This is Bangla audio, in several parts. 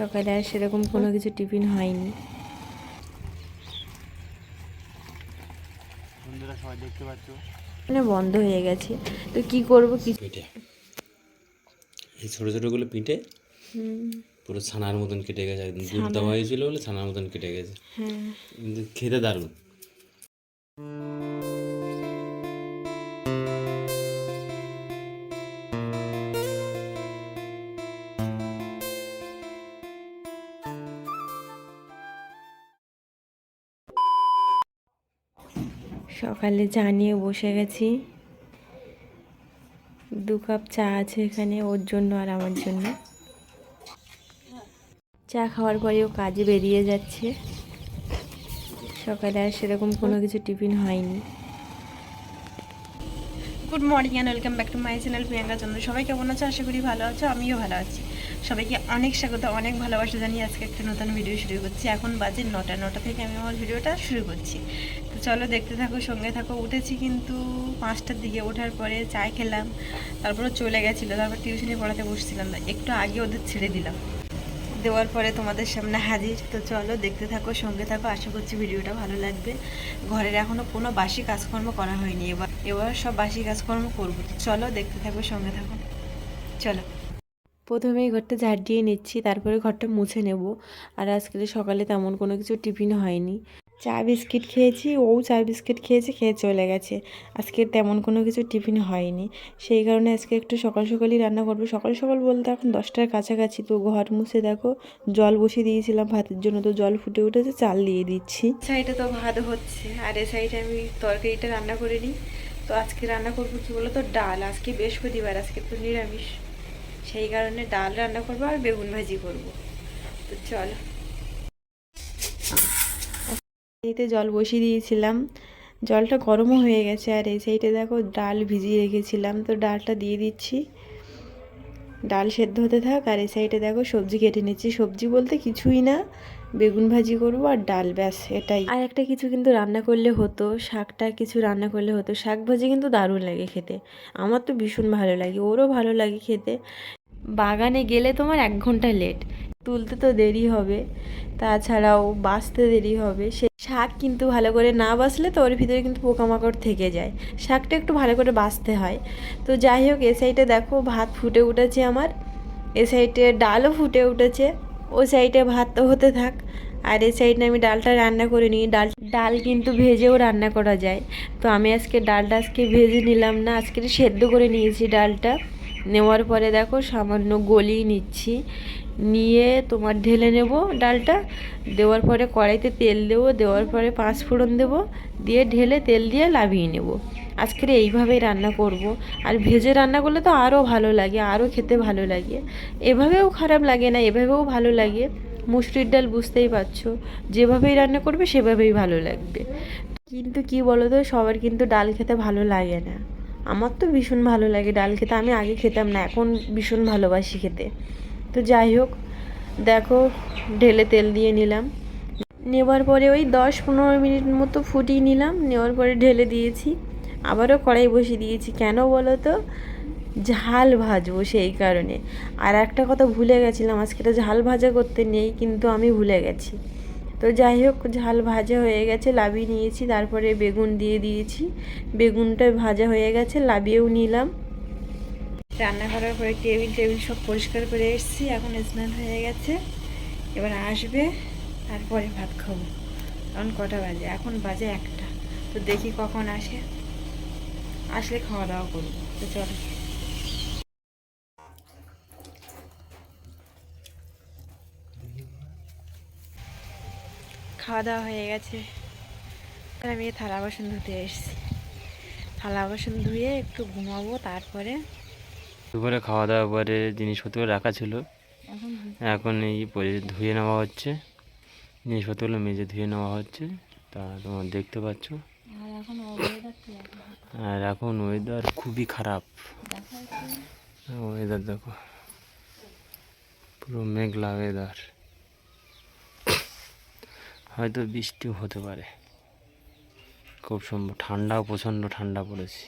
সকালে আর সেরকম কোনো কিছু টিফিন হয়নি। বন্ধুরা সবাই দেখতে পাচ্ছ মানে বন্ধ হয়ে গেছে, তো কি করব কি। পিঠে এই ছোটো ছোটোগুলো পিঠে পুরো ছানার মতন কেটে গেছে, একদম দুধ দেওয়া হয়েছিল বলে ছানার মতন কেটে গেছে। কিন্তু খেতে দারুণ। সকালে চা নিয়ে বসে গেছি, 2 কাপ চা আছে এখানে ওর জন্য আর আমার জন্য। চা খাওয়ার পরেও কাজে বেরিয়ে যাচ্ছে। সকালে আর সেরকম কোনো কিছু টিফিন হয়নি। Good morning and welcome back to my channel Priyanka Chandra. সবাই কেমন আছো? আশা করি ভালো আছো, আমিও ভালো আছি। সবাইকে অনেক স্বাগত, অনেক ভালোবাসা জানিয়ে আজকে একটা নতুন ভিডিও শুরু করছি। এখন বাজে 9টা থেকে আমি আমার ভিডিওটা শুরু করছি। তো চলো দেখতে থাকো, সঙ্গে থাকো। উঠেছি কিন্তু 5টার দিকে, ওঠার পরে চা খেলাম, তারপরে চলে গেছিলো, তারপর টিউশনে পড়াতে বসছিলাম না, একটু আগে ওদের ছেড়ে দিলাম, দেওয়ার পরে তোমাদের সামনে হাজির। তো চলো দেখতে থাকো, সঙ্গে থাকো, আশা করছি ভিডিওটা ভালো লাগবে। ঘরের এখনও কোনো বাসি কাজকর্ম করা হয়নি, এবার সব বাসি কাজকর্ম করবো। তো চলো দেখতে থাকো, সঙ্গে থাকো, চলো। প্রথমেই ঘরটা ঝাড় দিয়ে নিচ্ছি, তারপরে ঘরটা মুছে নেব। আর আজকে সকালে তেমন কোনো কিছু টিফিন হয়নি। চা বিস্কিট খেয়েছি, ও চা বিস্কিট খেয়েছে, খেয়ে চলে গেছে। আজকে তেমন কোনো কিছু টিফিন হয়নি, সেই কারণে আজকে একটু সকাল সকালই রান্না করবো। সকাল সকাল বলতে এখন 10টার কাছাকাছি। তো ঘর মুছে দেখো, জল বসিয়ে দিয়েছিলাম ভাতের জন্য, তো জল ফুটে উঠেছে, চাল দিয়ে দিচ্ছি। সাইডে তো ভাত হচ্ছে, আর এ সাইডে আমি তরকারিটা রান্না করে নিই। তো আজকে রান্না করবো কি বলো তো, ডাল। আজকে বৃহস্পতিবার, আজকে তো নিরামিষ, সেই কারণে ডাল রান্না করবো আর বেগুন ভাজি করব। তো চলো, এইতে জল বসিয়ে দিয়েছিলাম, জলটা গরমও হয়ে গেছে। আর এই সাইডে দেখো ডাল ভিজিয়ে রেখেছিলাম, তো ডালটা দিয়ে দিচ্ছি, ডাল সেদ্ধ হতে থাক। আর এই সাইডে দেখো সবজি কেটে নিচ্ছি, সবজি বলতে কিছুই না, বেগুন ভাজি করবো আর ডাল, ব্যাস এটাই। আর একটা কিছু কিন্তু রান্না করলে হতো, শাকটা কিছু রান্না করলে হতো। শাক ভাজি কিন্তু দারুণ লাগে খেতে, আমার তো ভীষণ ভালো লাগে, ওরও ভালো লাগে খেতে। বাগানে গেলে তোমার 1 ঘন্টা লেট, তুলতে তো দেরি হবে, তাছাড়াও বাছতে দেরি হবে। সে শাক কিন্তু ভালো করে না বাছলে তো ওর ভিতরে কিন্তু পোকামাকড় থেকে যায়, শাকটা একটু ভালো করে বাছতে হয়। তো যাই হোক, এ সাইডে দেখো ভাত ফুটে উঠেছে আমার, এ সাইডে ডালও ফুটে উঠেছে, ও সাইডে ভাত তো হতে থাক। আর এই সাইডে আমি ডালটা রান্না করে নিই। ডাল কিন্তু ভেজেও রান্না করা যায়, তো আমি আজকে ডালটা ভেজে নিলাম না, আজকে সেদ্ধ করে নিয়েছি ডালটা। নেওয়ার পরে দেখো সামান্য গলিয়ে নিচ্ছি, নিয়ে তোমার ঢেলে নেব ডালটা। দেওয়ার পরে কড়াইতে তেল দেবো, দেওয়ার পরে 5 ফোড়ন দেবো, দিয়ে ঢেলে তেল দিয়ে লাভিয়ে নেব। আজকে এইভাবেই রান্না করব। আর ভেজে রান্না করলে তো আরও ভালো লাগে, আরও খেতে ভালো লাগে। এভাবেও খারাপ লাগে না, এভাবেও ভালো লাগে। মুসুরির ডাল বুঝতেই পারছো, যেভাবেই রান্না করবে সেভাবেই ভালো লাগবে। কিন্তু কি বলো তো, সবার কিন্তু ডাল খেতে ভালো লাগে না। আমার তো ভীষণ ভালো লাগে ডাল খেতে, আমি আগে খেতাম না, এখন ভীষণ ভালোবাসি খেতে। তো যাই হোক, দেখো ঢেলে তেল দিয়ে নিলাম, নেবার পরে ওই 10-15 মিনিট মতো ফুটিয়ে নিলাম, নেওয়ার পরে ঢেলে দিয়েছি। আবারও কড়াই বসিয়ে দিয়েছি, কেন বলো তো, ঝাল ভাজবো সেই কারণে। আর একটা কথা ভুলে গেছিলাম, আজকে ঝাল ভাজা করতে নেই, কিন্তু আমি ভুলে গেছি। তো যাই হোক, ঝাল ভাজা হয়ে গেছে, লাবিয়ে নিয়েছি, তারপরে বেগুন দিয়ে দিয়েছি, বেগুনটা ভাজা হয়ে গেছে, লাবিয়েও নিলাম। রান্না করার পরে টেবিল সব পরিষ্কার করে এসেছি, এখন স্নান হয়ে গেছে, এবার আসবে, তারপরে ভাত খাবো। এখন কটা বাজে? এখন বাজে 1টা। তো দেখি কখন আসে, আসলে খাওয়া দাওয়া করবো। তো চলো, খাওয়া দাওয়া হয়ে গেছে, আমি থালা বাসন ধুতে এসেছি, থালা বাসন ধুয়ে একটু ঘুমাবো, তারপরে দুপুরে খাওয়া দাওয়ার পরে জিনিসপত্র রাখা ছিল, এখন এই ধুয়ে নেওয়া হচ্ছে, জিনিসপত্রগুলো মেজে ধুয়ে নেওয়া হচ্ছে। তা তোমার দেখতে পাচ্ছ। আর এখন ওয়েদার খুবই খারাপ, ওয়েদার দেখো, পুরো মেঘলা ওয়েদার, হয়তো বৃষ্টিও হতে পারে, খুব সম্ভব। ঠান্ডাও, প্রচণ্ড ঠান্ডা পড়েছে।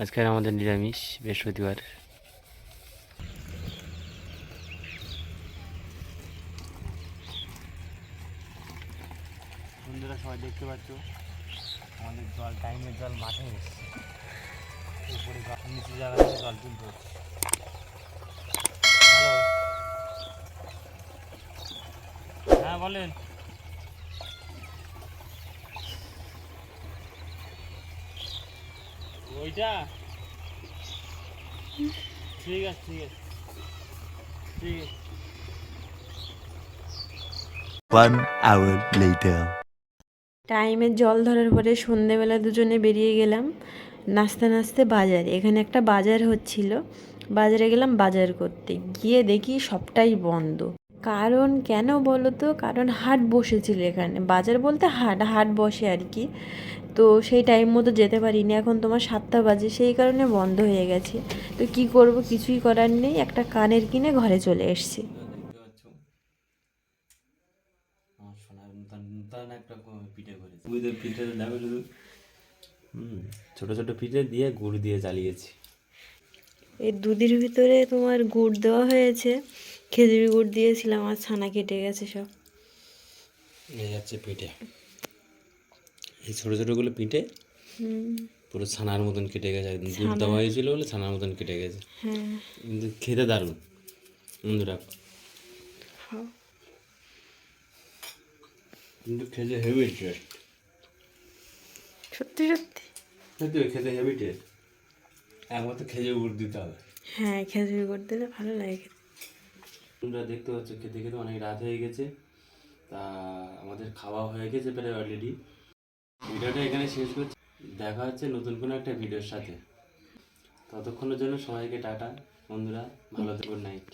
আজকের আমাদের নিরামিষ, বৃহস্পতিবার। বন্ধুরা সবাই দেখতে পাচ্ছ আমাদের জল টাইমের জল মাঠে এসছে, উপরে নিচু জায়গা থেকে জল তুলতে হচ্ছে। হ্যালো, হ্যাঁ বলেন। ওইটা ঠিক আছে ঠিক আছে ঠিক আছে। 1 hour later. টাইমের জল ধরার পরে সন্ধেবেলা দুজনে বেরিয়ে গেলাম নাচতে নাচতে বাজারে। এখানে একটা বাজার হচ্ছিল, বাজারে গেলাম বাজার করতে, গিয়ে দেখি সবটাই বন্ধ। কারণ কেন বলো তো? কারণ হাট বসেছিল এখানে, বাজার বলতে হাট, হাট বসে আর কি। তো সেই টাইম মতো যেতে পারিনি, এখন তোমার 7টা বাজে, সেই কারণে বন্ধ হয়ে গেছে। তো কি করব, কিছুই করার নেই, একটা কানের কিনে ঘরে চলে এসেছি। দেখতে পাচ্ছ আমার সোনার নতুন নতুন একটা পিঠে করেছি। বুঝতে পিঠেটা দেখো শুধু, ছোটো ছোটো পিঠে দিয়ে গুড় দিয়ে জ্বালিয়েছি। এই দুধের ভিতরে তোমার গুড় দেওয়া হয়েছে, খেজুরি গুড় দিয়েছিলাম, আর ছানা কেটে গেছে সব। এই যাচ্ছে পিঠে, এই ছোটো ছোটোগুলো পিঠে পুরো ছানার মতন কেটে গেছে, একদম দুধ দেওয়া হয়েছিল বলে ছানার মতন কেটে গেছে। হ্যাঁ, কিন্তু খেতে দারুণ বন্ধুরা, কিন্তু খেতে হেভি টেস্ট, সত্যি সত্যি। সত্যি খেতে হেভি টেস্ট। একমাত্র খেজুর গুড় দিতে হবে। হ্যাঁ, খেজুরি গুড় দিলে ভালো লাগে খেতে। তোমরা দেখতে পাচ্ছ খেতে খেতে অনেক রাত হয়ে গেছে, তা আমাদের খাওয়া হয়ে গেছে প্রায় অলরেডি। ভিডিওটা এখানে শেষ করছি, দেখা হচ্ছে নতুন কোনো একটা ভিডিওর সাথে। ততক্ষণের জন্য সবাইকে টাটা বন্ধুরা, ভালো থেকো, গুড নাইট।